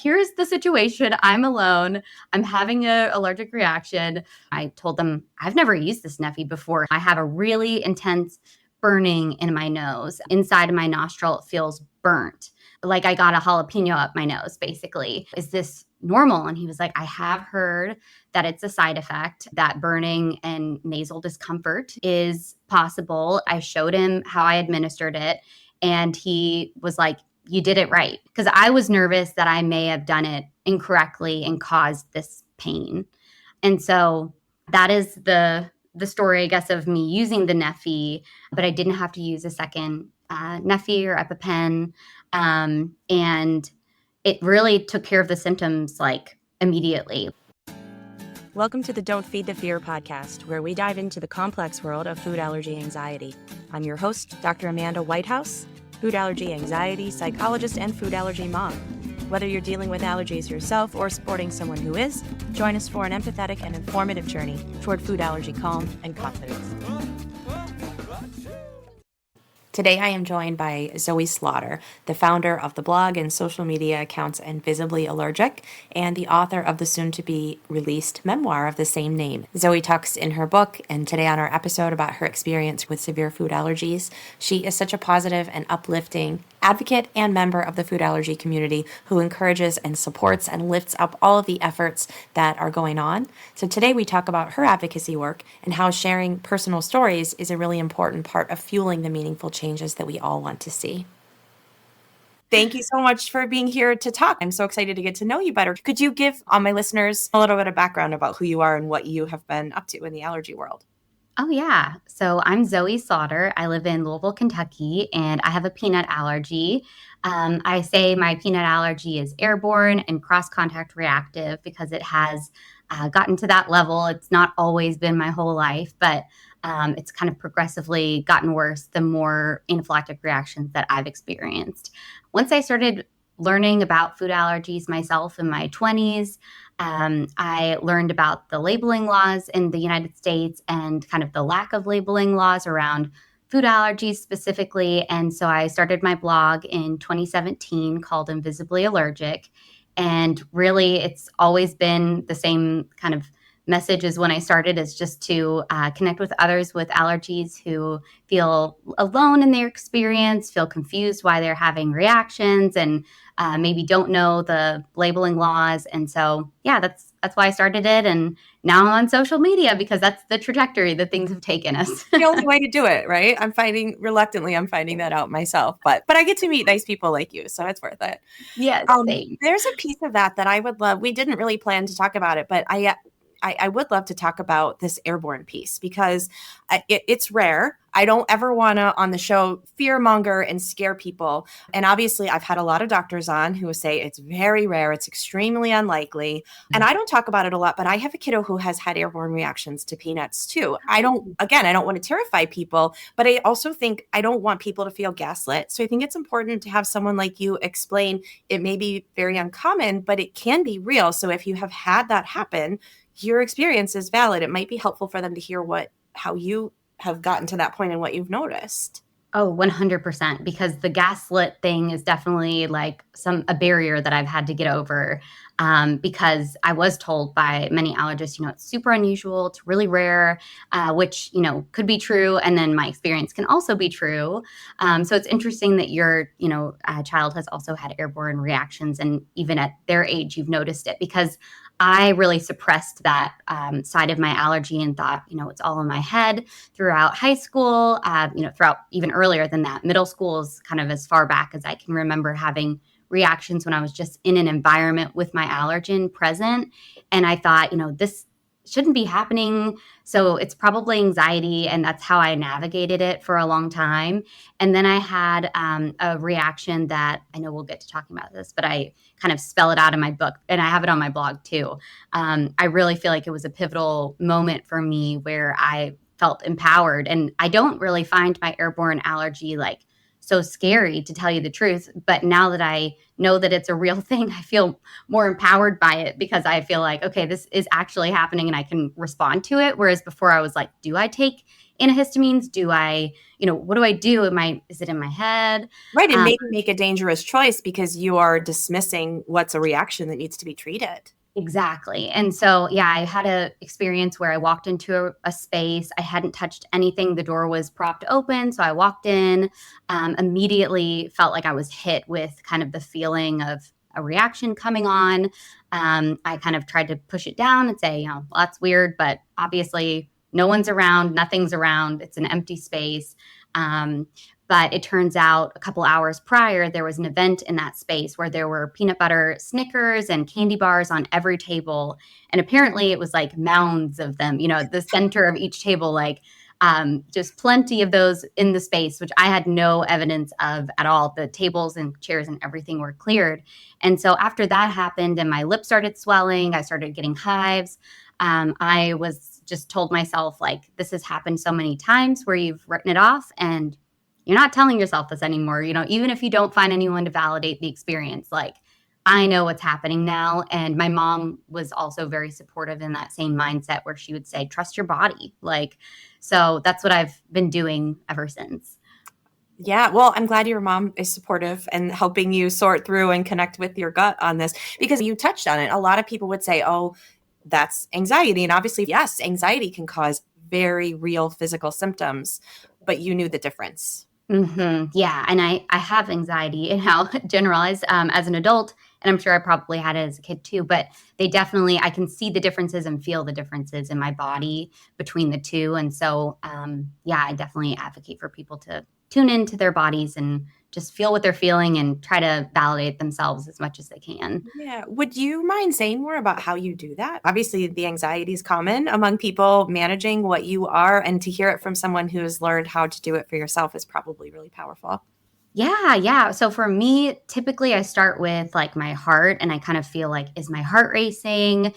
here's the situation. I'm alone. I'm having an allergic reaction. I told them, I've never used this Neffy before. I have a really intense burning in my nose. Inside of my nostril, it feels burnt. Like I got a jalapeno up my nose, basically. Is this normal? And he was like, I have heard that it's a side effect, that burning and nasal discomfort is possible. I showed him how I administered it, and he was like, you did it right. Because I was nervous that I may have done it incorrectly and caused this pain. And so that is the story, I guess, of me using the Neffy, but I didn't have to use a second Neffy or EpiPen. And it really took care of the symptoms like immediately. Welcome to the Don't Feed the Fear podcast, where we dive into the complex world of food allergy anxiety. I'm your host, Dr. Amanda Whitehouse, food allergy anxiety psychologist and food allergy mom. Whether you're dealing with allergies yourself or supporting someone who is, join us for an empathetic and informative journey toward food allergy calm and confidence. Today I am joined by Zoe Slaughter, the founder of the blog and social media accounts Invisibly Allergic, and the author of the soon-to-be released memoir of the same name. Zoe talks in her book and today on our episode about her experience with severe food allergies. She is such a positive and uplifting advocate and member of the food allergy community who encourages and supports and lifts up all of the efforts that are going on. So today we talk about her advocacy work and how sharing personal stories is a really important part of fueling the meaningful changes that we all want to see. Thank you so much for being here to talk. I'm so excited to get to know you better. Could you give all my listeners a little bit of background about who you are and what you have been up to in the allergy world? Oh, yeah. So I'm Zoe Slaughter. I live in Louisville, Kentucky, and I have a peanut allergy. I say my peanut allergy is airborne and cross-contact reactive because it has gotten to that level. It's not always been my whole life, but it's kind of progressively gotten worse the more anaphylactic reactions that I've experienced. Once I started learning about food allergies myself in my 20s, I learned about the labeling laws in the United States and kind of the lack of labeling laws around food allergies specifically. And so I started my blog in 2017 called Invisibly Allergic. And really, it's always been the same kind of message as when I started, is just to connect with others with allergies who feel alone in their experience, feel confused why they're having reactions, and maybe don't know the labeling laws. And so, yeah, that's why I started it. And now I'm on social media because that's the trajectory that things have taken us. The only way to do it, right? I'm finding that out myself, but I get to meet nice people like you, so it's worth it. Yes, same. There's a piece of that I would love. We didn't really plan to talk about it, but I would love to talk about this airborne piece because it's rare. I don't ever want to, on the show, fearmonger and scare people. And obviously, I've had a lot of doctors on who say it's very rare. It's extremely unlikely. And I don't talk about it a lot, but I have a kiddo who has had airborne reactions to peanuts too. I don't want to terrify people, but I also think I don't want people to feel gaslit. So I think it's important to have someone like you explain it may be very uncommon, but it can be real. So if you have had that happen, your experience is valid. It might be helpful for them to hear how you have gotten to that point and what you've noticed. Oh, 100%. Because the gaslit thing is definitely like a barrier that I've had to get over, because I was told by many allergists, it's super unusual, it's really rare, which, could be true. And then my experience can also be true. So it's interesting that your, child has also had airborne reactions. And even at their age, you've noticed it, because I really suppressed that side of my allergy and thought, it's all in my head throughout high school, throughout even earlier than that. Middle school is kind of as far back as I can remember having reactions when I was just in an environment with my allergen present. And I thought, this shouldn't be happening. So it's probably anxiety. And that's how I navigated it for a long time. And then I had a reaction that I know we'll get to talking about this, but I kind of spell it out in my book and I have it on my blog too. I really feel like it was a pivotal moment for me where I felt empowered. And I don't really find my airborne allergy like so scary, to tell you the truth. But now that I know that it's a real thing, I feel more empowered by it, because I feel like, okay, this is actually happening and I can respond to it. Whereas before I was like, do I take antihistamines? Do I, what do I do? Is it in my head? Right. And Um, maybe make a dangerous choice because you are dismissing what's a reaction that needs to be treated. Exactly. And so, yeah, I had a experience where I walked into a space. I hadn't touched anything. The door was propped open. So I walked in, immediately felt like I was hit with kind of the feeling of a reaction coming on. I kind of tried to push it down and say, well, that's weird, but obviously no one's around, nothing's around. It's an empty space. Um, but it turns out a couple hours prior, there was an event in that space where there were peanut butter Snickers and candy bars on every table. And apparently it was like mounds of them, at the center of each table, like just plenty of those in the space, which I had no evidence of at all. The tables and chairs and everything were cleared. And so after that happened and my lips started swelling, I started getting hives. I was just told myself, like, this has happened so many times where you've written it off, and you're not telling yourself this anymore. Even if you don't find anyone to validate the experience, like, I know what's happening now. And my mom was also very supportive in that same mindset, where she would say, trust your body. Like, so that's what I've been doing ever since. Yeah, well, I'm glad your mom is supportive and helping you sort through and connect with your gut on this because you touched on it. A lot of people would say, oh, that's anxiety. And obviously, yes, anxiety can cause very real physical symptoms, but you knew the difference. Yeah, and I have anxiety and how generalized as an adult, and I'm sure I probably had it as a kid too. But I can see the differences and feel the differences in my body between the two. And so, yeah, I definitely advocate for people to tune into their bodies and just feel what they're feeling and try to validate themselves as much as they can. Yeah. Would you mind saying more about how you do that? Obviously, the anxiety is common among people managing what you are, and to hear it from someone who has learned how to do it for yourself is probably really powerful. Yeah, yeah. So for me, typically I start with like my heart, and I kind of feel like, is my heart racing?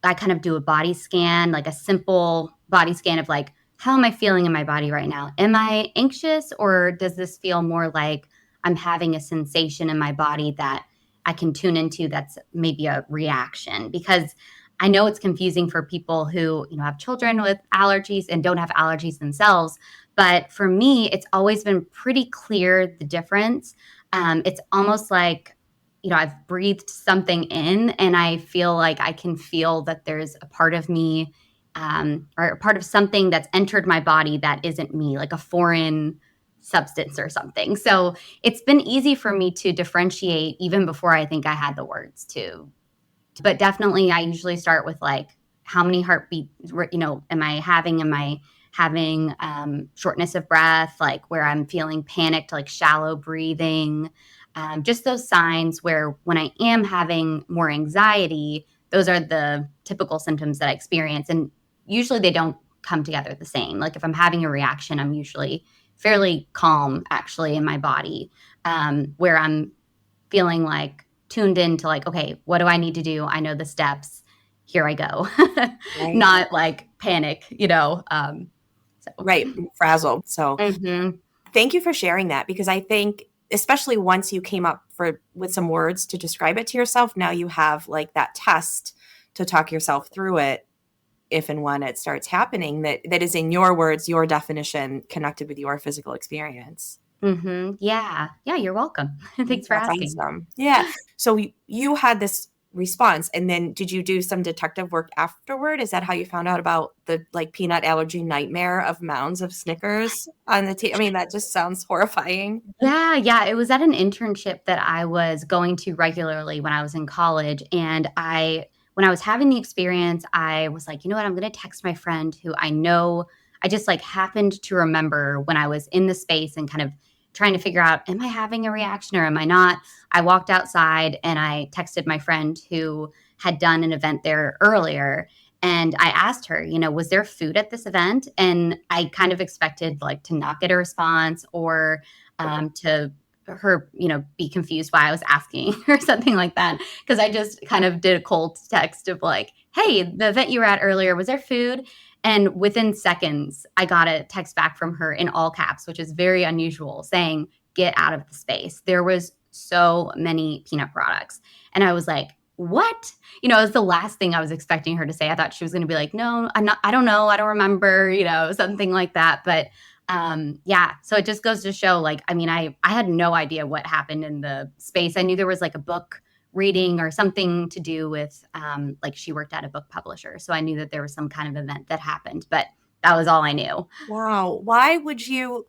I kind of do a body scan, like a simple body scan of like, how am I feeling in my body right now? Am I anxious, or does this feel more like I'm having a sensation in my body that I can tune into that's maybe a reaction? Because I know it's confusing for people who, have children with allergies and don't have allergies themselves. But for me, it's always been pretty clear the difference. It's almost like, I've breathed something in and I feel like I can feel that there's a part of me, or a part of something that's entered my body that isn't me, like a foreign substance or something. So it's been easy for me to differentiate even before I think I had the words to. But definitely, I usually start with like, how many heartbeats, am I having? Am I having shortness of breath, like where I'm feeling panicked, like shallow breathing? Just those signs where when I am having more anxiety, those are the typical symptoms that I experience. And usually they don't come together the same. Like if I'm having a reaction, I'm usually fairly calm actually in my body, where I'm feeling like tuned into like, okay, what do I need to do? I know the steps. Here I go. Right. Not like panic. So. Right. Frazzled. So Mhm. thank you for sharing that because I think especially once you came up for with some words to describe it to yourself, now you have like that test to talk yourself through it if and when it starts happening that is in your words, your definition connected with your physical experience. Yeah. Yeah, you're welcome. Thanks for That's asking. awesome. Yeah. So you had this response and then did you do some detective work afterward? Is that how you found out about the like peanut allergy nightmare of mounds of Snickers on the I mean, that just sounds horrifying. Yeah, yeah. It was at an internship that I was going to regularly when I was in college. And when I was having the experience, I was like, you know what? I'm going to text my friend who I know. I just like happened to remember when I was in the space and kind of trying to figure out, am I having a reaction or am I not? I walked outside and I texted my friend who had done an event there earlier. And I asked her, was there food at this event? And I kind of expected like to not get a response, or to her, be confused why I was asking or something like that. Because I just kind of did a cold text of like, hey, the event you were at earlier, was there food? And within seconds, I got a text back from her in all caps, which is very unusual, saying, get out of the space. There was so many peanut products. And I was like, what? It was the last thing I was expecting her to say. I thought she was going to be like, no, I'm not, I don't know. I don't remember, something like that. But yeah, so it just goes to show, like, I mean, I had no idea what happened in the space. I knew there was like a book reading or something to do with, like, she worked at a book publisher. So I knew that there was some kind of event that happened, but that was all I knew. Wow. Why would you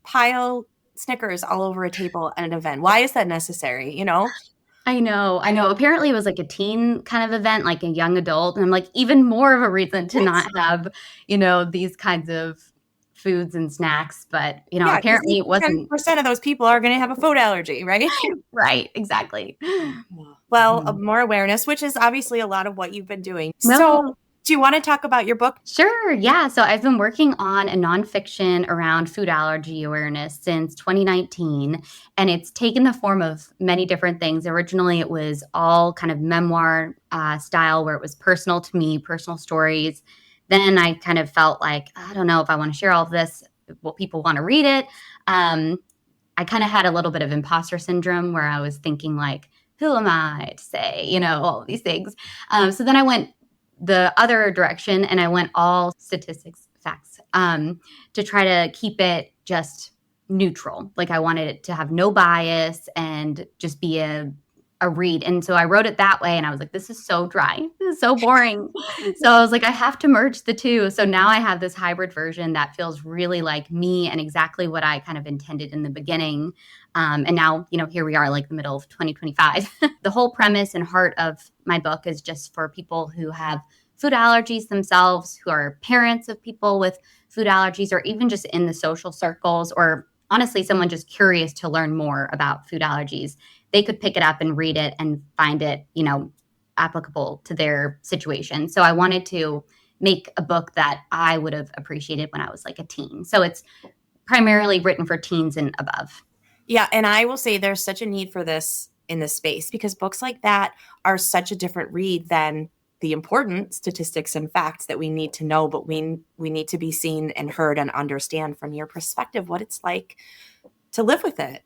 pile Snickers all over a table at an event? Why is that necessary? I know. I know. Apparently, it was like a teen kind of event, like a young adult. And I'm like, even more of a reason to What? not have, these kinds of foods and snacks. But, Yeah, because apparently it wasn't 10% of those people are going to have a food allergy, right? right. Exactly. Well, Mhm. more awareness, which is obviously a lot of what you've been doing. So, No, do you want to talk about your book? sure. Yeah. So I've been working on a nonfiction around food allergy awareness since 2019, and it's taken the form of many different things. Originally, it was all kind of memoir style, where it was personal to me, personal stories. Then I kind of felt like, I don't know if I want to share all of this. Will people want to read it? Um, I kind of had a little bit of imposter syndrome, where I was thinking, like, who am I to say, all of these things. So then I went the other direction, and I went all statistics, facts, to try to keep it just neutral. Like, I wanted it to have no bias and just be a read. And so I wrote it that way, and I was like, this is so dry. This is so boring. So I was like, I have to merge the two. So now I have this hybrid version that feels really like me and exactly what I kind of intended in the beginning. And now, here we are, like the middle of 2025. The whole premise and heart of my book is just for people who have food allergies themselves, who are parents of people with food allergies, or even just in the social circles, or honestly, someone just curious to learn more about food allergies. They could pick it up and read it and find it, applicable to their situation. So I wanted to make a book that I would have appreciated when I was like a teen. So it's primarily written for teens and above. Yeah, and I will say there's such a need for this in this space because books like that are such a different read than the important statistics and facts that we need to know, but we need to be seen and heard and understand from your perspective what it's like to live with it.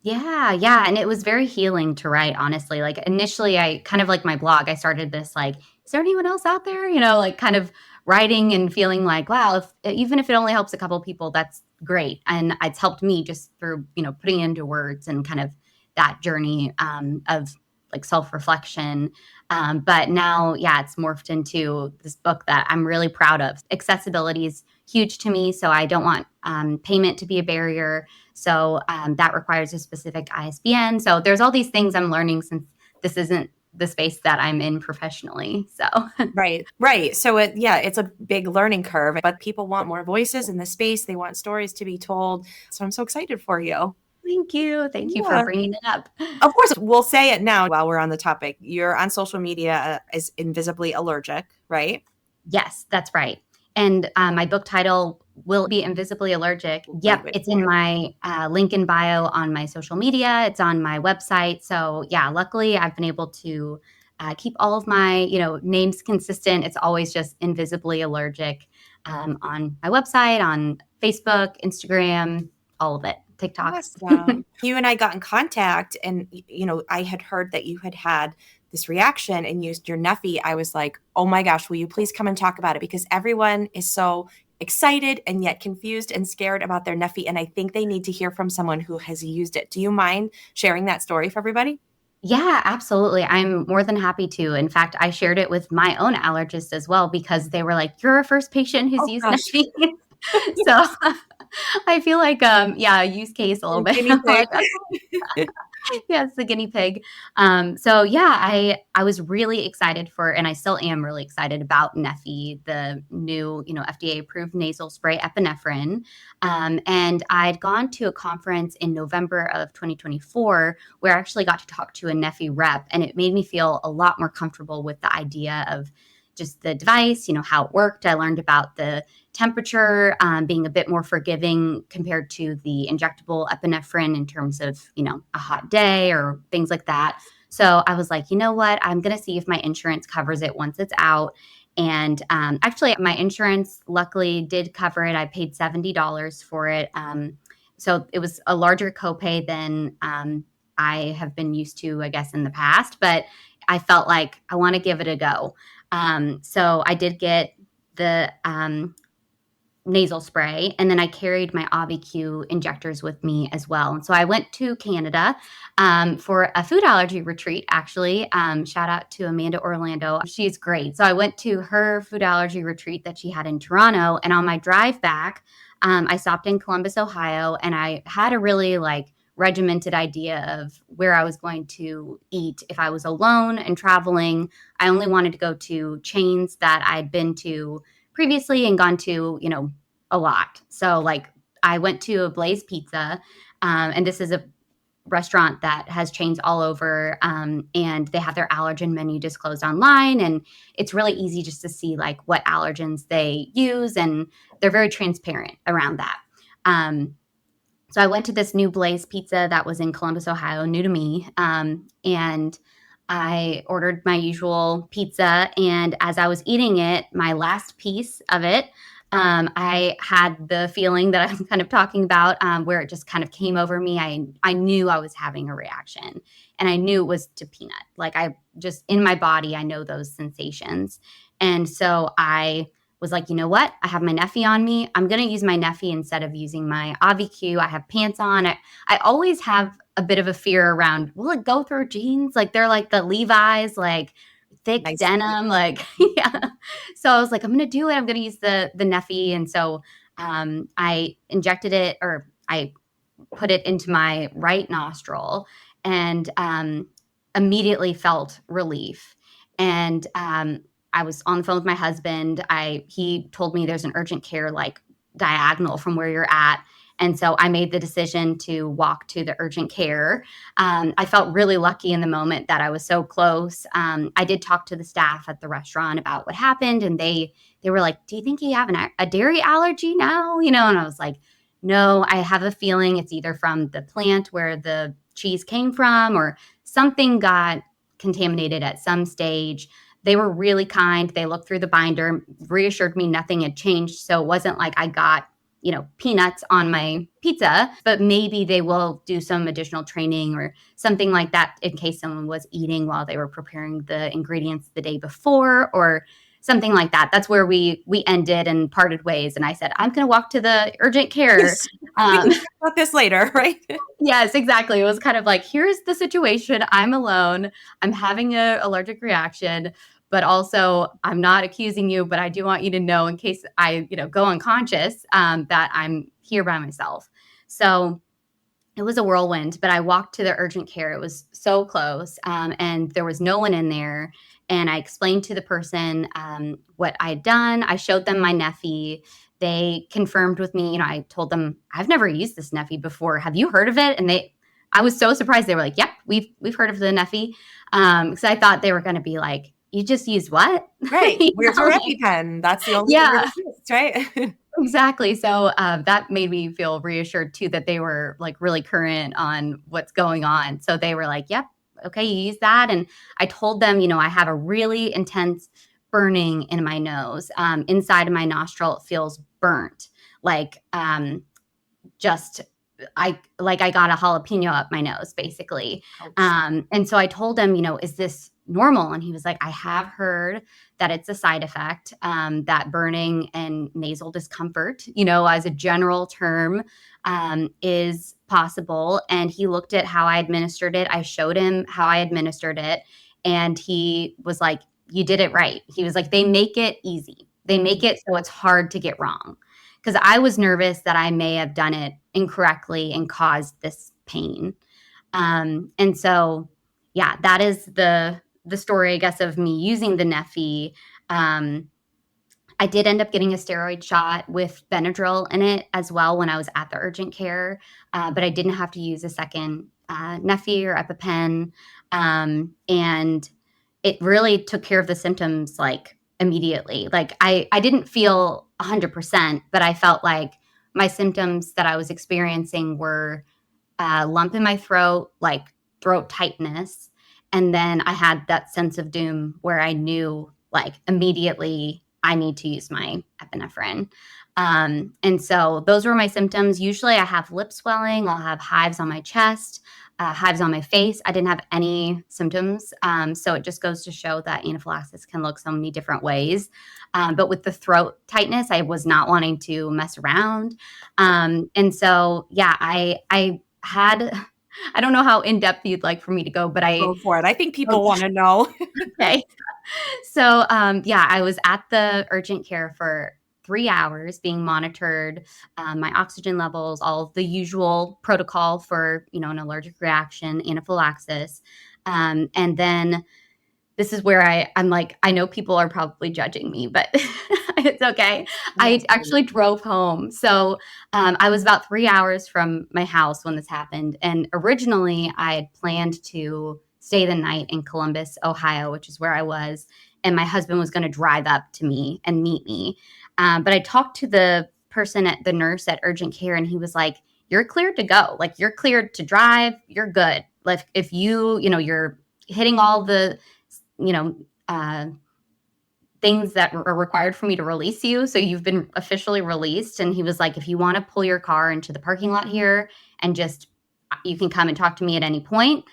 Yeah, yeah, and it was very healing to write, honestly. Like, initially, I kind of like my blog, I started this, like, "Is there anyone else out there?" Like, kind of writing and feeling like, "Wow, if even if it only helps a couple people, that's great." And it's helped me just through, putting it into words and kind of that journey, of, like, self-reflection. But now, yeah, it's morphed into this book that I'm really proud of. Accessibility is huge to me, so I don't want, payment to be a barrier. So that requires a specific ISBN. So there's all these things I'm learning since this isn't the space that I'm in professionally. So Right, right. So it's a big learning curve, but people want more voices in the space. They want stories to be told. So I'm so excited for you. thank you. Thank you for Yeah. bringing it up. Of course, we'll say it now while we're on the topic. You're on social media as Invisibly Allergic, right? Yes, that's right. And my book title will be Invisibly Allergic. Yep, Language. it's in my link in bio on my social media. It's on my website. So yeah, luckily I've been able to keep all of my names consistent. It's always just Invisibly Allergic, on my website, on Facebook, Instagram, all of it, TikToks. Awesome. You and I got in contact, and I had heard that you had this reaction and used your Neffy. I was like, oh my gosh, will you please come and talk about it? Because everyone is so excited and yet confused and scared about their Neffy. And I think they need to hear from someone who has used it. Do you mind sharing that story for everybody? Yeah, absolutely. I'm more than happy to. In fact, I shared it with my own allergist as well, because they were like, "You're a first patient who's Oh used gosh. Neffy." So I feel like, yeah, a use case a little bit. Guinea pig. Like, yes, the guinea pig. So yeah, I was really excited for, and I still am really excited about Neffy, the new FDA approved nasal spray epinephrine. And I'd gone to a conference in November of 2024 where I actually got to talk to a Neffy rep, and it made me feel a lot more comfortable with the idea of just the device, how it worked. I learned about the temperature, being a bit more forgiving compared to the injectable epinephrine in terms of, a hot day or things like that. So I was like, you know what? I'm going to see if my insurance covers it once it's out. And actually, my insurance luckily did cover it. I paid $70 for it. So it was a larger copay than I have been used to, I guess, in the past. But I felt like I want to give it a go. So I did get the nasal spray, and then I carried my AviQ injectors with me as well. And so I went to Canada for a food allergy retreat, actually. Shout out to Amanda Orlando. She's great. So I went to her food allergy retreat that she had in Toronto. And on my drive back, I stopped in Columbus, Ohio, and I had a really regimented idea of where I was going to eat if I was alone and traveling. I only wanted to go to chains that I'd been to previously and gone to, a lot. So I went to a Blaze Pizza, and this is a restaurant that has chains all over, and they have their allergen menu disclosed online, and it's really easy just to see what allergens they use, and they're very transparent around that. So I went to this new Blaze Pizza that was in Columbus, Ohio, new to me, and I ordered my usual pizza. And as I was eating it, my last piece of it, I had the feeling that I'm kind of talking about, where it just kind of came over me. I knew I was having a reaction, and I knew it was to peanut. I just, in my body, I know those sensations. And so I was like, you know what? I have my Neffy on me. I'm going to use my Neffy instead of using my AviQ. I have pants on. I always have a bit of a fear around, will it go through jeans? They're like the Levi's, thick Nice. denim, yeah. So I was like, I'm going to do it. I'm going to use the Neffy. And so I injected it, or I put it into my right nostril, and immediately felt relief. And I was on the phone with my husband. He told me there's an urgent care diagonal from where you're at. And so I made the decision to walk to the urgent care. I felt really lucky in the moment that I was so close. I did talk to the staff at the restaurant about what happened, and they were like, "Do you think you have a dairy allergy now?" And I was like, "No, I have a feeling it's either from the plant where the cheese came from, or something got contaminated at some stage." They were really kind. They looked through the binder, reassured me nothing had changed. So it wasn't like I got, peanuts on my pizza, but maybe they will do some additional training or something like that in case someone was eating while they were preparing the ingredients the day before, or something like that. That's where we ended and parted ways. And I said, I'm going to walk to the urgent care. Yes. We can talk about this later, right? Yes, exactly. It was kind of like, here's the situation. I'm alone. I'm having an allergic reaction, but also I'm not accusing you, but I do want you to know in case I, go unconscious, that I'm here by myself. So it was a whirlwind, but I walked to the urgent care. It was so close, and there was no one in there. And I explained to the person what I'd done. I showed them my Neffy. They confirmed with me. I told them, I've never used this Neffy before. Have you heard of it? And I was so surprised. They were like, "Yep, we've heard of the Neffy." Because I thought they were going to be like, "You just use what?" Right. Where's your EpiPen? That's the only thing Yeah. that exists, right? Exactly. So that made me feel reassured too that they were really current on what's going on. So they were like, "Yep, okay, you use that." And I told them, I have a really intense burning in my nose. Inside of my nostril, it feels burnt, like just I got a jalapeno up my nose, basically. And so I told him, is this normal? And he was like, I have heard that it's a side effect, that burning and nasal discomfort, as a general term, is possible. And he looked at how I administered it. I showed him how I administered it. And he was like, you did it right. He was like, they make it easy. They make it so it's hard to get wrong. Because I was nervous that I may have done it incorrectly and caused this pain. And so, yeah, that is the story, I guess, of me using the Neffy. I did end up getting a steroid shot with Benadryl in it as well when I was at the urgent care, but I didn't have to use a second Neffy or EpiPen. And it really took care of the symptoms immediately. I didn't feel 100%, but I felt like my symptoms that I was experiencing were lump in my throat, throat tightness. And then I had that sense of doom where I knew immediately I need to use my epinephrine. And so those were my symptoms. Usually I have lip swelling, I'll have hives on my chest, hives on my face. I didn't have any symptoms. So it just goes to show that anaphylaxis can look so many different ways. But with the throat tightness, I was not wanting to mess around. And so, yeah, I had, I don't know how in depth you'd like for me to go, but Go for it. I think people want to know. okay. So, yeah, I was at the urgent care for 3 hours being monitored, my oxygen levels, all of the usual protocol for, an allergic reaction, anaphylaxis. And then this is where I'm like, I know people are probably judging me, but it's okay. I Yes, actually drove home. So I was about 3 hours from my house when this happened. And originally, I had planned to stay the night in Columbus, Ohio, which is where I was. And my husband was going to drive up to me and meet me. But I talked to the nurse at urgent care, and he was like, "You're cleared to go. Like, you're cleared to drive. You're good. Like, if you're hitting all the you know, uh, things that are required for me to release you. So you've been officially released." And he was like, "If you want to pull your car into the parking lot here and just, you can come and talk to me at any point.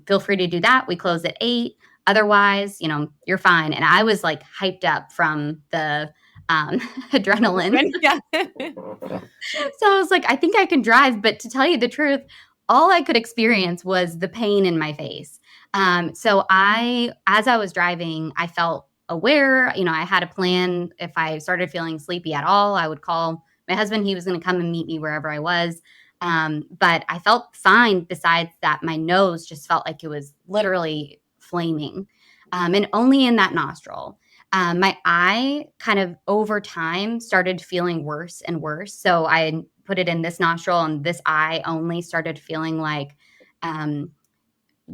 Feel free to do that. We close at 8. Otherwise, you're fine." And I was like hyped up from the adrenaline. yeah. So I was like, I think I can drive. But to tell you the truth, all I could experience was the pain in my face. So as I was driving, I felt aware. I had a plan. If I started feeling sleepy at all, I would call my husband. He was going to come and meet me wherever I was. But I felt fine. Besides that, my nose just felt like it was literally flaming, and only in that nostril. My eye kind of over time started feeling worse and worse. So I put it in this nostril, and this eye only started feeling like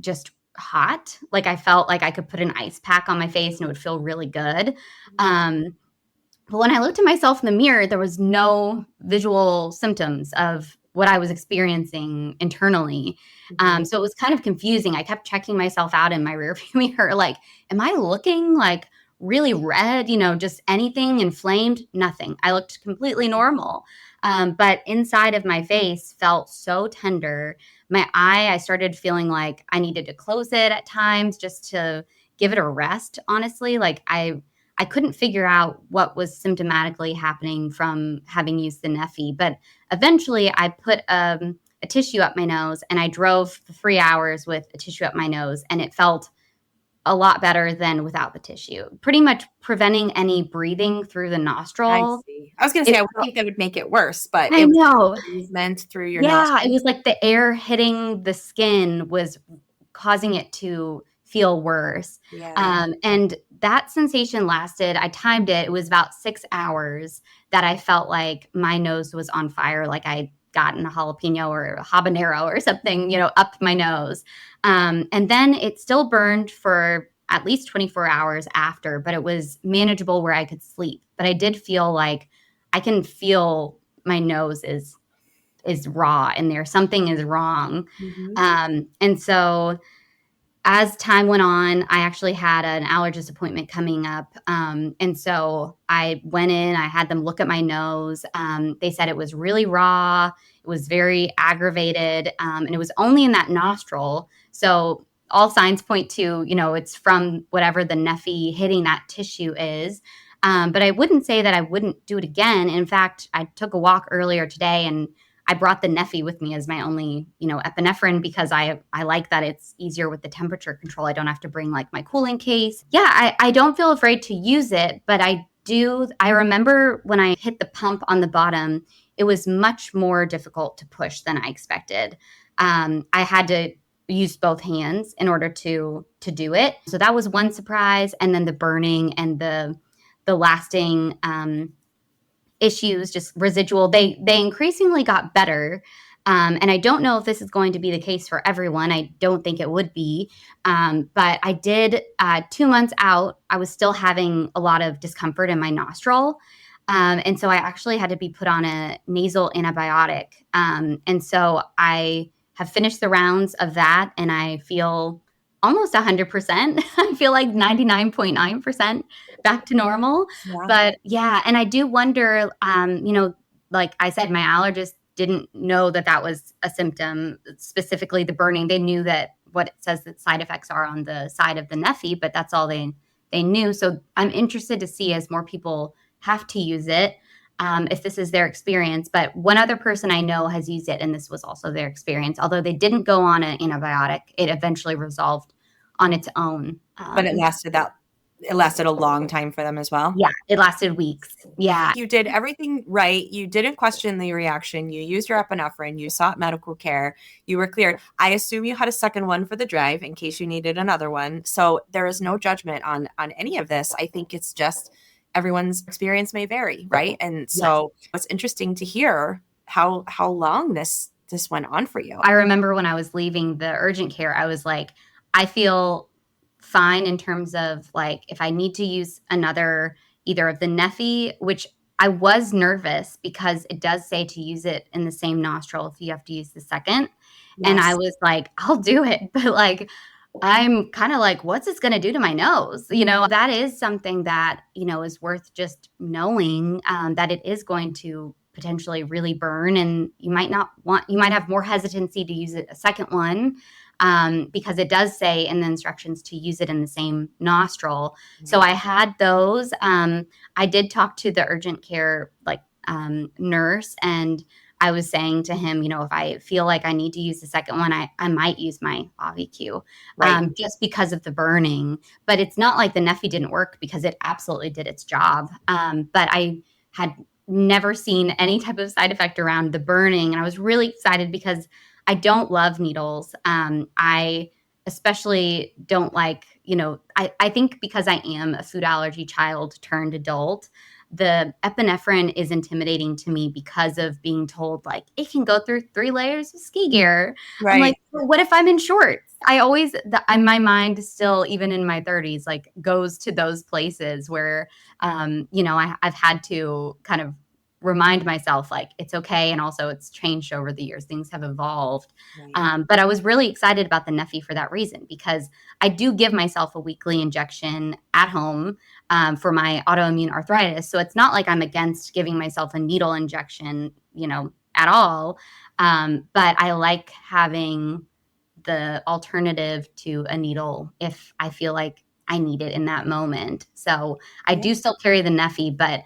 just hot. Like I felt like I could put an ice pack on my face and it would feel really good. But when I looked at myself in the mirror, there was no visual symptoms of what I was experiencing internally. So it was kind of confusing. I kept checking myself out in my rearview mirror, like, am I looking like really red? Just anything inflamed? Nothing. I looked completely normal. But inside of my face felt so tender. My eye, I started feeling like I needed to close it at times just to give it a rest, honestly. Like I couldn't figure out what was symptomatically happening from having used the Neffy. But eventually I put a tissue up my nose, and I drove for 3 hours with a tissue up my nose, and it felt a lot better than without the tissue, pretty much preventing any breathing through the I nostril. see. I was going to It say, I would think that would make it worse, but I it was know. the movement through your Yeah, it nostrils. was like the air hitting the skin was causing it to feel worse. Yeah. And that sensation lasted, I timed it, it was about 6 hours that I felt like my nose was on fire, like I'd gotten a jalapeno or a habanero or something, up my nose. And then it still burned for at least 24 hours after, but it was manageable where I could sleep. But I did feel like I can feel my nose is raw in there. Something is wrong. Mm-hmm. And so as time went on, I actually had an allergist appointment coming up. And so I went in, I had them look at my nose. They said it was really raw, it was very aggravated, and it was only in that nostril. So all signs point to, it's from whatever the Neffy hitting that tissue is. But I wouldn't say that I wouldn't do it again. In fact, I took a walk earlier today, and I brought the Neffy with me as my only, epinephrine, because I like that it's easier with the temperature control. I don't have to bring like my cooling case. Yeah, I don't feel afraid to use it, but I remember when I hit the pump on the bottom, it was much more difficult to push than I expected. I had to use both hands in order to do it. So that was one surprise. And then the burning and the lasting issues, just residual, they increasingly got better. And I don't know if this is going to be the case for everyone. I don't think it would be. But I did, 2 months out, I was still having a lot of discomfort in my nostril. And so I actually had to be put on a nasal antibiotic. And so I have finished the rounds of that, and I feel almost 100%. I feel like 99.9% back to normal. Yeah. But yeah, and I do wonder, like I said, my allergist didn't know that that was a symptom, specifically the burning. They knew that what it says that side effects are on the side of the Neffy, but that's all they knew. So I'm interested to see as more people have to use it, if this is their experience. But one other person I know has used it, and this was also their experience. Although they didn't go on an antibiotic, it eventually resolved on its own. But it lasted a long time for them as well. Yeah, it lasted weeks. Yeah, You did everything right. You didn't question the reaction. You used your epinephrine. You sought medical care. You were cleared. I assume you had a second one for the drive in case you needed another one. So there is no judgment on any of this. I think it's just everyone's experience may vary, right? And yes. so it's interesting to hear how long this went on for you. I remember when I was leaving the urgent care, I was like, I feel fine in terms of like if I need to use another either of the Neffy, which I was nervous because it does say to use it in the same nostril if you have to use the second. And I Yes. was like, I'll do it. But like, I'm kind of like, what's this going to do to my nose? That is something that, is worth just knowing, that it is going to potentially really burn. And you might have more hesitancy to use it a second one, because it does say in the instructions to use it in the same nostril. So I had those. I did talk to the urgent care, like, nurse, and I was saying to him, if I feel like I need to use the second one, I might use my AviQ, Right. just because of the burning. But it's not like the Neffy didn't work because it absolutely did its job. But I had never seen any type of side effect around the burning. And I was really excited because I don't love needles. I especially don't like, I think because I am a food allergy child turned adult, the epinephrine is intimidating to me because of being told like it can go through 3 layers of ski gear. I'm like, Right. well, what if I'm in shorts? I always, my mind still, even in my 30s, like goes to those places where, I've had to kind of remind myself like it's okay. And also it's changed over the years. Things have evolved. Right. But I was really excited about the Neffy for that reason, because I do give myself a weekly injection at home, for my autoimmune arthritis. So it's not like I'm against giving myself a needle injection, at all. But I like having the alternative to a needle if I feel like I need it in that moment. So I Yeah. do still carry the Neffy, but,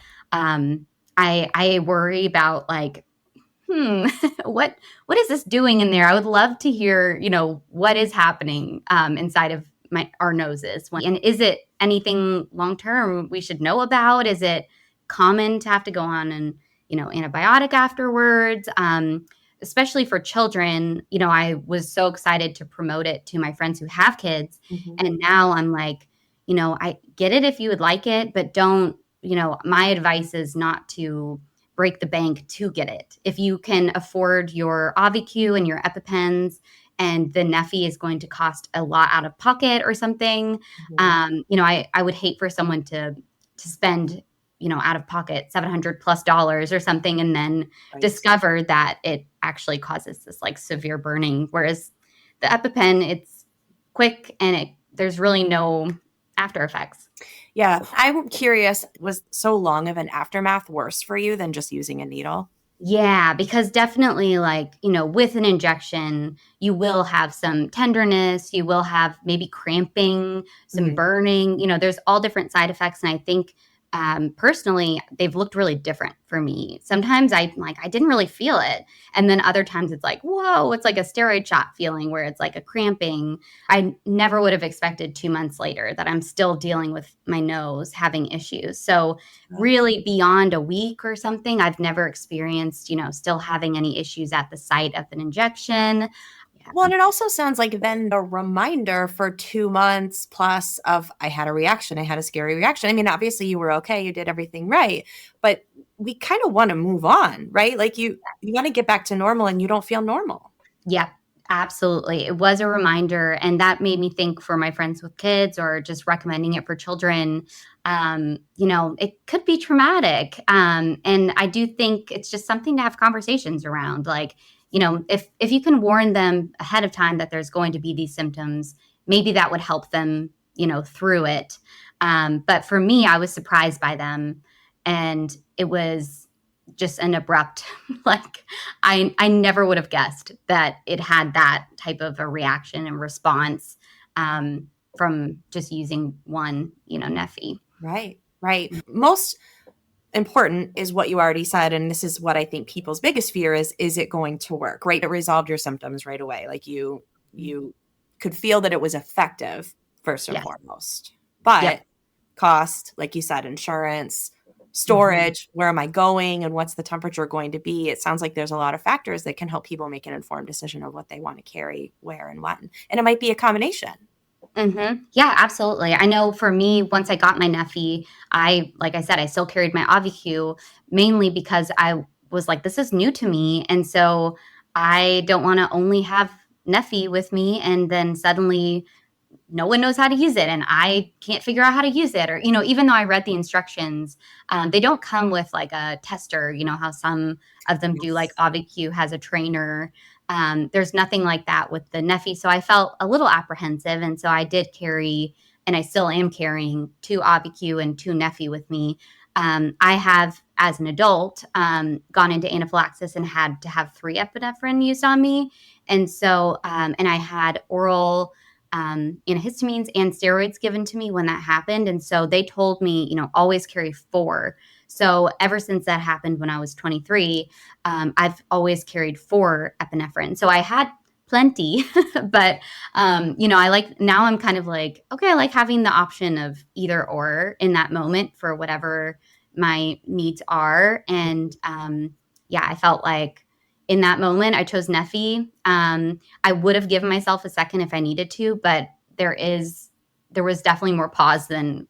I worry about like, hmm, what is this doing in there? I would love to hear, what is happening, inside of our noses. And is it anything long term we should know about? Is it common to have to go on and, antibiotic afterwards? Especially for children, I was so excited to promote it to my friends who have kids. Mhm. And now I'm like, I get it if you would like it, but don't, my advice is not to break the bank to get it. If you can afford your AviQ and your EpiPens, and the Neffy is going to cost a lot out of pocket or something, Mhm. I would hate for someone to spend, out of pocket $700+ or something, and then Right. discover that it actually causes this like severe burning. Whereas the EpiPen, it's quick and there's really no after effects. Yeah. I'm curious, was so long of an aftermath worse for you than just using a needle? Yeah, because definitely, like, with an injection, you will have some tenderness, you will have maybe cramping, some Mhm. burning, there's all different side effects. And I think, personally, they've looked really different for me. Sometimes I didn't really feel it. And then other times it's like, whoa, it's like a steroid shot feeling where it's like a cramping. I never would have expected 2 months later that I'm still dealing with my nose having issues. So, really beyond a week or something, I've never experienced, still having any issues at the site of an injection. Well, Yeah. and it also sounds like then a reminder for 2 months plus of I had a reaction, I had a scary reaction. I mean, obviously you were okay, you did everything right, but we kind of want to move on, right? Like you want to get back to normal and you don't feel normal. Yeah, absolutely. It was a reminder, and that made me think for my friends with kids or just recommending it for children. It could be traumatic. And I do think it's just something to have conversations around. Like, if you can warn them ahead of time that there's going to be these symptoms, maybe that would help them, through it. But for me, I was surprised by them, and it was just an abrupt, like, I never would have guessed that it had that type of a reaction and response, from just using one, Neffy. Right, right. Most important is what you already said, and this is what I think people's biggest fear is it going to work? Right, it resolved your symptoms right away. Like you could feel that it was effective first and Yes. foremost, but Yep. cost, like you said, insurance, Mhm. storage, where am I going, and what's the temperature going to be? It sounds like there's a lot of factors that can help people make an informed decision of what they want to carry, where, and when, and it might be a combination. Yeah, absolutely. I know for me, once I got my Neffy, like I said, I still carried my AviQ, mainly because I was like, this is new to me. And so I don't want to only have Neffy with me and then suddenly no one knows how to use it and I can't figure out how to use it. Or, even though I read the instructions, they don't come with like a tester, how some of them do, like Yes. AviQ has a trainer. There's nothing like that with the Neffy. So I felt a little apprehensive. And so I did carry, and I still am carrying, two AviQ and two Neffy with me. I have, as an adult, gone into anaphylaxis and had to have 3 epinephrine used on me. And so, and I had oral antihistamines and steroids given to me when that happened. And so they told me, always carry 4. So ever since that happened when I was 23, I've always carried 4 epinephrine. So I had plenty, but, I like, now I'm kind of like, okay, I like having the option of either or in that moment for whatever my needs are. And yeah, I felt like in that moment, I chose Neffy. I would have given myself a second if I needed to, but there was definitely more pause than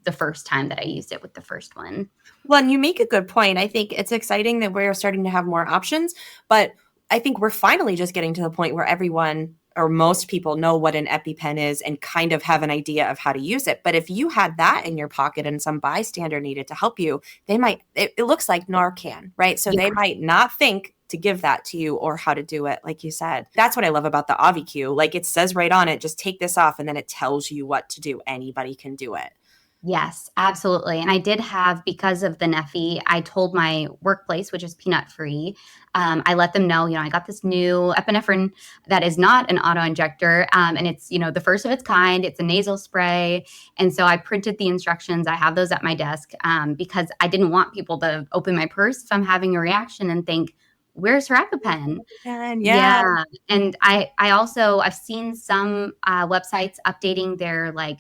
the first time that I used it with the first one. Well, and you make a good point. I think it's exciting that we're starting to have more options, but I think we're finally just getting to the point where everyone or most people know what an EpiPen is and kind of have an idea of how to use it. But if you had that in your pocket and some bystander needed to help you, it looks like Narcan, right? So they Yeah. might not think to give that to you or how to do it, like you said. That's what I love about the AviQ. Like it says right on it, just take this off and then it tells you what to do. Anybody can do it. Yes, absolutely. And I did have, because of the Neffy, I told my workplace, which is peanut free, I let them know, I got this new epinephrine that is not an auto injector. And it's, the first of its kind. It's a nasal spray. And so I printed the instructions. I have those at my desk, because I didn't want people to open my purse if I'm having a reaction and think, where's her EpiPen? And yeah. Yeah. And I've seen some websites updating their, like,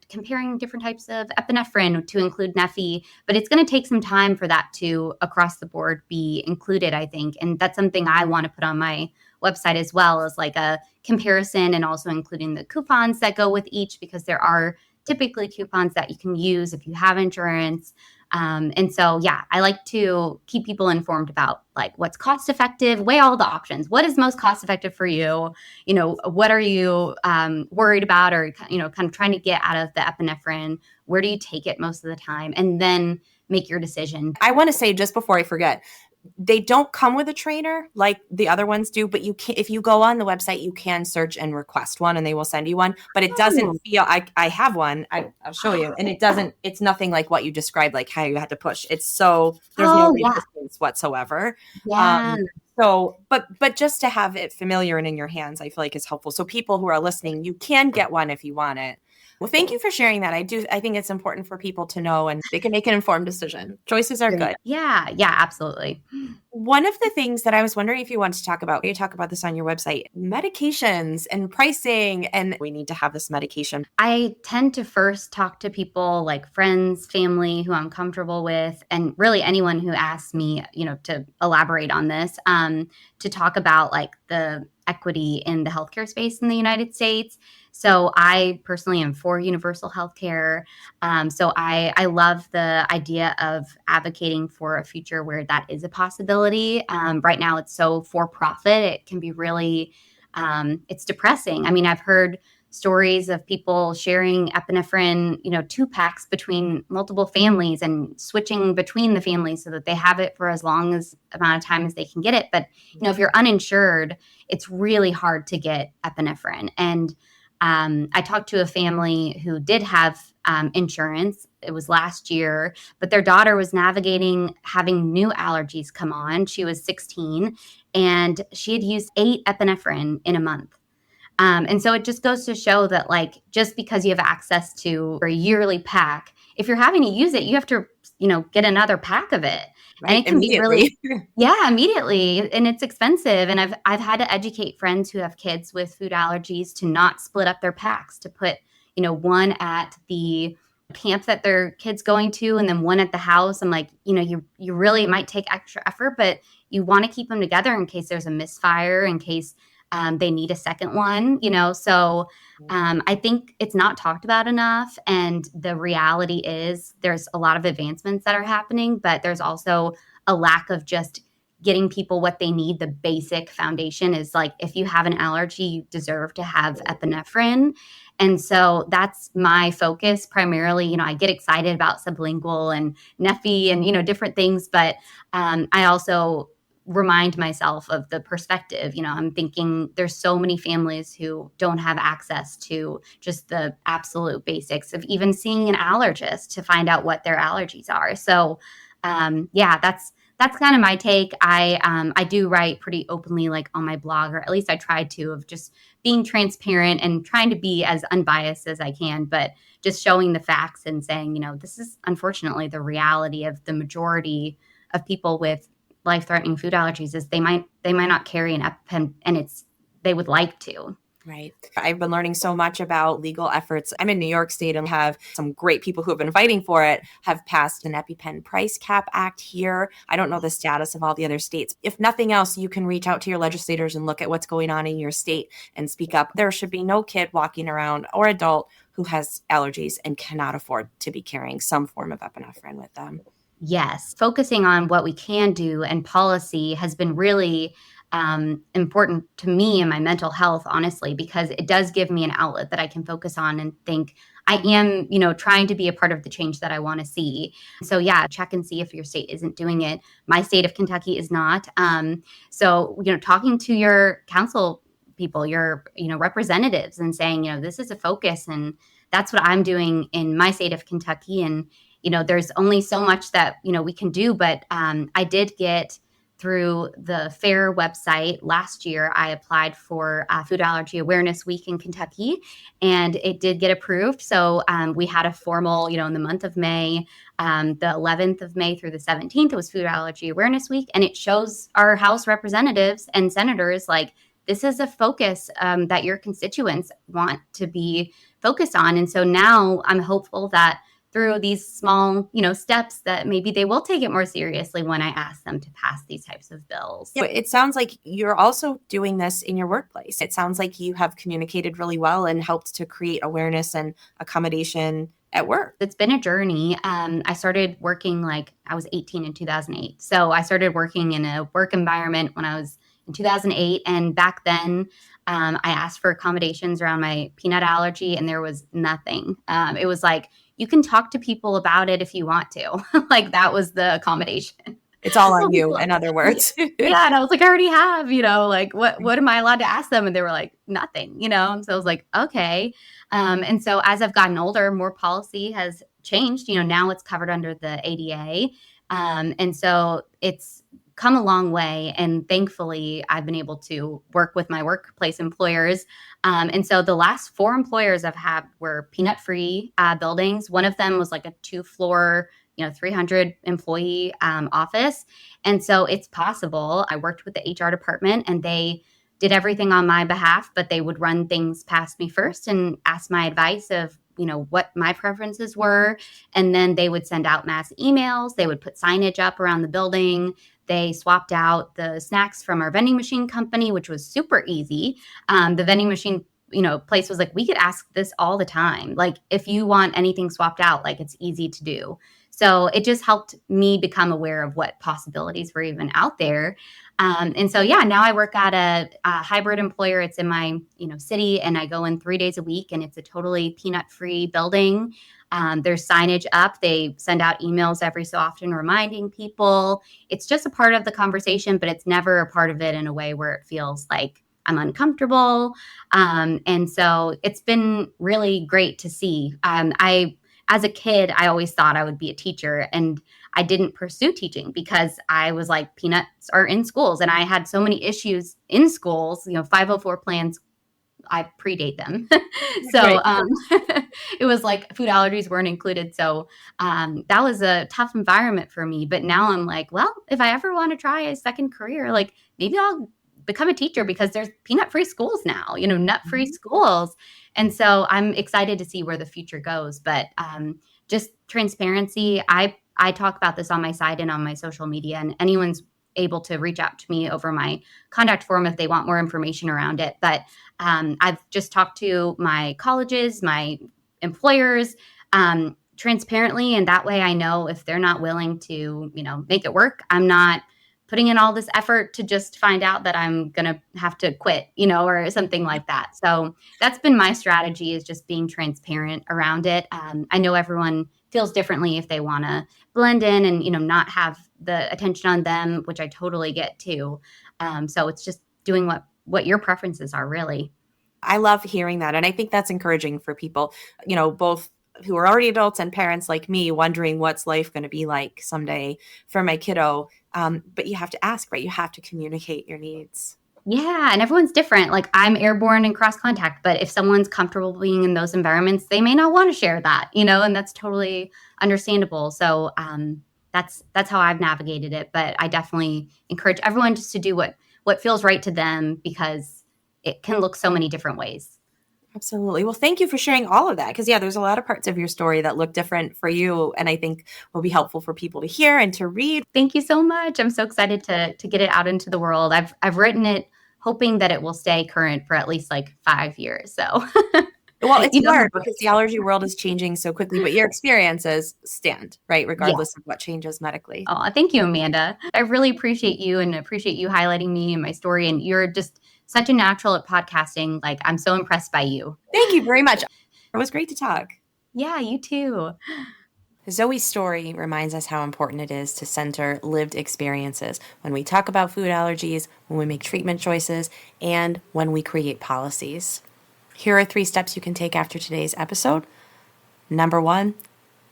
comparing different types of epinephrine to include Neffy, but it's going to take some time for that to across the board be included, I think. And that's something I want to put on my website as well, as like a comparison, and also including the coupons that go with each, because there are typically coupons that you can use if you have insurance. And so, yeah, I like to keep people informed about like what's cost effective, weigh all the options. What is most cost effective for you? What are you worried about, or, kind of trying to get out of the epinephrine? Where do you take it most of the time? And then make your decision. I want to say just before I forget, they don't come with a trainer like the other ones do, but you can, if you go on the website, you can search and request one and they will send you one, but it doesn't Oh, feel, I have one, I'll show you. And it's nothing like what you described, like how you had to push. There's no oh yeah. resistance whatsoever. Yeah. Um, but just to have it familiar and in your hands, I feel like is helpful. So people who are listening, you can get one if you want it. Well, thank you for sharing that. I think it's important for people to know and they can make an informed decision. Choices are good. Yeah. Yeah. Absolutely. One of the things that I was wondering if you wanted to talk about, you talk about this on your website, medications and pricing, and we need to have this medication. I tend to first talk to people like friends, family who I'm comfortable with, and really anyone who asks me, to elaborate on this, to talk about like the equity in the healthcare space in the United States. So I personally am for universal healthcare. So I love the idea of advocating for a future where that is a possibility. Right now, it's so for profit. It can be really, it's depressing. I mean, I've heard stories of people sharing epinephrine, 2 packs between multiple families and switching between the families so that they have it for as long as amount of time as they can get it. But, if you're uninsured, it's really hard to get epinephrine. And I talked to a family who did have insurance. It was last year, but their daughter was navigating having new allergies come on. She was 16 and she had used 8 epinephrine in a month. And so it just goes to show that, like, just because you have access to a yearly pack, if you're having to use it, you have to, get another pack of it. And Right? it can be really, Immediately. yeah, immediately. And it's expensive. And I've had to educate friends who have kids with food allergies to not split up their packs, to put, one at the camp that their kid's going to and then one at the house. I'm like, you really might take extra effort, but you want to keep them together in case there's a misfire, in case they need a second one, So I think it's not talked about enough. And the reality is there's a lot of advancements that are happening, but there's also a lack of just getting people what they need. The basic foundation is like, if you have an allergy, you deserve to have epinephrine. And so that's my focus primarily. I get excited about sublingual and Neffy and, different things, but I also remind myself of the perspective. I'm thinking there's so many families who don't have access to just the absolute basics of even seeing an allergist to find out what their allergies are. So, yeah, that's kind of my take. I do write pretty openly, like on my blog, or at least I try to, of just being transparent and trying to be as unbiased as I can, but just showing the facts and saying, this is unfortunately the reality of the majority of people with life-threatening food allergies. Is they might not carry an EpiPen, and they would like to. Right. I've been learning so much about legal efforts. I'm in New York State and have some great people who have been fighting for it, have passed an EpiPen price cap act here. I don't know the status of all the other states. If nothing else, you can reach out to your legislators and look at what's going on in your state and speak up. There should be no kid walking around or adult who has allergies and cannot afford to be carrying some form of epinephrine with them. Yes. Focusing on what we can do and policy has been really important to me and my mental health, honestly, because it does give me an outlet that I can focus on and think I am, trying to be a part of the change that I want to see. So yeah, check and see if your state isn't doing it. My state of Kentucky is not. So, talking to your council people, your, representatives, and saying, this is a focus, and that's what I'm doing in my state of Kentucky. And, there's only so much that, we can do, but I did get through the FAIR website last year. I applied for Food Allergy Awareness Week in Kentucky, and it did get approved. So we had a formal, in the month of May, the 11th of May through the 17th, it was Food Allergy Awareness Week. And it shows our House representatives and senators, like, this is a focus that your constituents want to be focused on. And so now I'm hopeful that through these small, steps, that maybe they will take it more seriously when I ask them to pass these types of bills. Yeah, it sounds like you're also doing this in your workplace. It sounds like you have communicated really well and helped to create awareness and accommodation at work. It's been a journey. I started working, I was 18 in 2008. So I started working in a work environment when I was in 2008. And back then, I asked for accommodations around my peanut allergy, and there was nothing. It was like, you can talk to people about it if you want to. Like, that was the accommodation. It's all on you, in other words. Yeah. And I was like, I already have, what am I allowed to ask them? And they were like, nothing, So I was like, okay. And so as I've gotten older, more policy has changed. Now it's covered under the ADA. And so it's come a long way. And thankfully, I've been able to work with my workplace employers. And so the last 4 employers I've had were peanut-free buildings. One of them was like a 2-floor, 300 employee office. And so it's possible. I worked with the HR department, and they did everything on my behalf, but they would run things past me first and ask my advice of, what my preferences were. And then they would send out mass emails. They would put signage up around the building. They swapped out the snacks from our vending machine company, which was super easy. The vending machine, place was like, we could ask this all the time. Like, if you want anything swapped out, like, it's easy to do. So it just helped me become aware of what possibilities were even out there. And so, yeah, now I work at a hybrid employer. It's in my, city, and I go in 3 days a week, and it's a totally peanut-free building. There's signage up. They send out emails every so often reminding people. It's just a part of the conversation, but it's never a part of it in a way where it feels like I'm uncomfortable. And so it's been really great to see. As a kid, I always thought I would be a teacher, and I didn't pursue teaching because I was like, peanuts are in schools. And I had so many issues in schools, 504 plans, I predate them. so Right. it was like food allergies weren't included. So that was a tough environment for me. But now I'm like, well, if I ever want to try a second career, like maybe I'll become a teacher because there's peanut free schools now, nut free Mhm. schools. And so I'm excited to see where the future goes. But just transparency, I talk about this on my site and on my social media, and anyone's able to reach out to me over my contact form if they want more information around it. But I've just talked to my colleges, my employers, transparently, and that way I know if they're not willing to, make it work, I'm not putting in all this effort to just find out that I'm gonna have to quit, or something like that. So that's been my strategy, is just being transparent around it. I know everyone feels differently if they want to blend in and not have the attention on them, which I totally get too. So it's just doing what your preferences are, really. I love hearing that. And I think that's encouraging for people, both who are already adults and parents like me wondering what's life going to be like someday for my kiddo. But you have to ask, right? You have to communicate your needs. Yeah, and everyone's different. Like, I'm airborne and cross contact, but if someone's comfortable being in those environments, they may not want to share that, and that's totally understandable. So that's how I've navigated it. But I definitely encourage everyone just to do what feels right to them, because it can look so many different ways. Absolutely. Well, thank you for sharing all of that. Because, yeah, there's a lot of parts of your story that look different for you. And I think will be helpful for people to hear and to read. Thank you so much. I'm so excited to get it out into the world. I've written it hoping that it will stay current for at least like 5 years. So Well, it's hard hopefully. because the allergy world is changing so quickly, but your experiences stand, right? Yeah. Regardless of what changes medically. Oh, thank you, Amanda. I really appreciate you and appreciate you highlighting me and my story. And you're just such a natural at podcasting. Like, I'm so impressed by you. Thank you very much. It was great to talk. Yeah, you too. Zoe's story reminds us how important it is to center lived experiences when we talk about food allergies, when we make treatment choices, and when we create policies. Here are 3 steps you can take after today's episode. Number 1,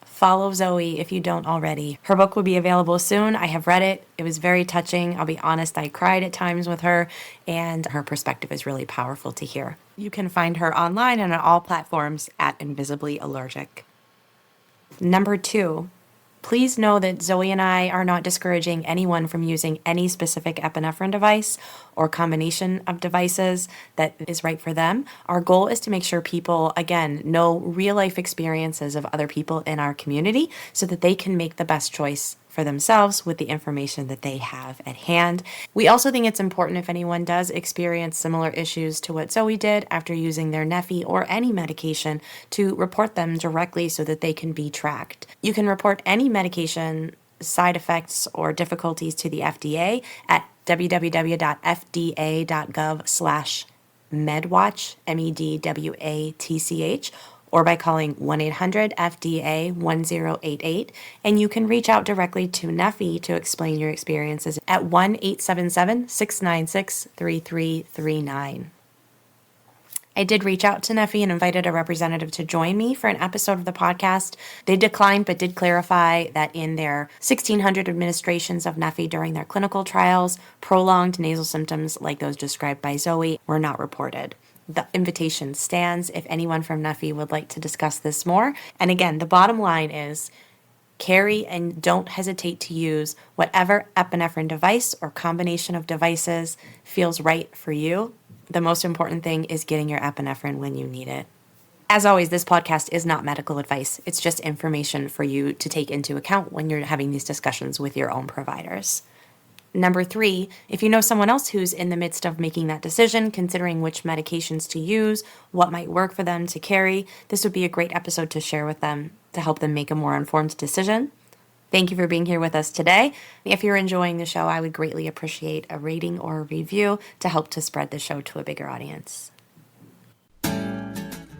follow Zoe if you don't already. Her book will be available soon. I have read it. It was very touching. I'll be honest, I cried at times with her, and her perspective is really powerful to hear. You can find her online and on all platforms at Invisibly Allergic. Number 2, please know that Zoe and I are not discouraging anyone from using any specific epinephrine device or combination of devices that is right for them. Our goal is to make sure people, again, know real life experiences of other people in our community so that they can make the best choice for themselves with the information that they have at hand. We also think it's important, if anyone does experience similar issues to what Zoe did after using their Neffy or any medication, to report them directly so that they can be tracked. You can report any medication side effects or difficulties to the FDA at www.fda.gov/medwatch, MEDWATCH, or by calling 1-800-FDA-1088. And you can reach out directly to Neffy to explain your experiences at 1-877-696-3339. I did reach out to Neffy and invited a representative to join me for an episode of the podcast. They declined, but did clarify that in their 1,600 administrations of Neffy during their clinical trials, prolonged nasal symptoms like those described by Zoe were not reported. The invitation stands if anyone from Neffy would like to discuss this more. And again, the bottom line is carry and don't hesitate to use whatever epinephrine device or combination of devices feels right for you. The most important thing is getting your epinephrine when you need it. As always, this podcast is not medical advice. It's just information for you to take into account when you're having these discussions with your own providers. Number 3, if you know someone else who's in the midst of making that decision, considering which medications to use, what might work for them to carry, this would be a great episode to share with them to help them make a more informed decision. Thank you for being here with us today. If you're enjoying the show, I would greatly appreciate a rating or a review to help to spread the show to a bigger audience.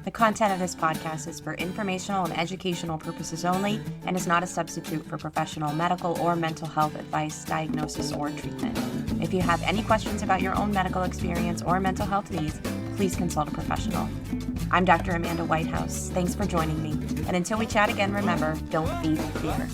The content of this podcast is for informational and educational purposes only and is not a substitute for professional medical or mental health advice, diagnosis, or treatment. If you have any questions about your own medical experience or mental health needs, please consult a professional. I'm Dr. Amanda Whitehouse. Thanks for joining me. And until we chat again, remember, don't feed fear.